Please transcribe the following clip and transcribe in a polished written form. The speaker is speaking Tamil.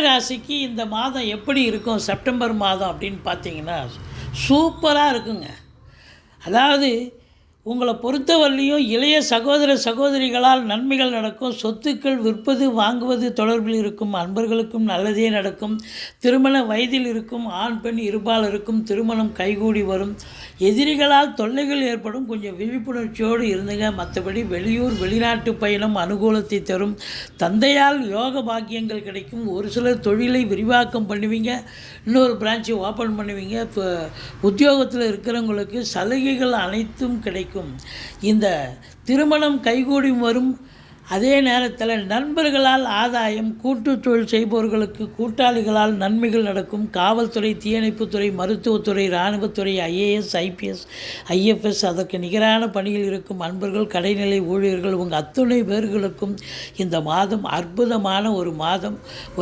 ராசிக்கு இந்த மாதம் எப்படி இருக்கும் செப்டம்பர் மாதம் அப்படின்னு பார்த்தீங்கன்னா சூப்பராக இருக்குங்க. அதாவது உங்களை பொறுத்தவரையிலையும் இளைய சகோதர சகோதரிகளால் நன்மைகள் நடக்கும். சொத்துக்கள் விற்பது வாங்குவது தொடர்பில் இருக்கும் அன்பர்களுக்கும் நல்லதே நடக்கும். திருமண வயதில் இருக்கும் ஆண் பெண் இருபாலருக்கும் திருமணம் கைகூடி வரும். எதிரிகளால் தொல்லைகள் ஏற்படும், கொஞ்சம் விழிப்புணர்ச்சியோடு இருந்துங்க. மற்றபடி வெளியூர் வெளிநாட்டு பயணம் அனுகூலத்தை தரும். தந்தையால் யோக பாக்கியங்கள் கிடைக்கும். ஒரு சிலர் தொழிலை விரிவாக்கம் பண்ணுவீங்க, இன்னொரு பிரான்ச்சை ஓப்பன் பண்ணுவீங்க. இப்போ உத்தியோகத்தில் இருக்கிறவங்களுக்கு சலுகைகள் அனைத்தும் கிடைக்கும். இந்த திருமணம் கைகூடி வரும். அதே நேரத்தில் நண்பர்களால் ஆதாயம். கூட்டு தொழில் செய்பவர்களுக்கு கூட்டாளிகளால் நன்மைகள் நடக்கும். காவல்துறை, தீயணைப்புத்துறை, மருத்துவத்துறை, இராணுவத்துறை, ஐஏஎஸ், ஐபிஎஸ், ஐஎஃப்எஸ் அதற்கு நிகரான பணியில் இருக்கும் அன்பர்கள், கடைநிலை ஊழியர்கள், உங்கள் அத்துணை பேர்களுக்கும் இந்த மாதம் அற்புதமான ஒரு மாதம். ஒரு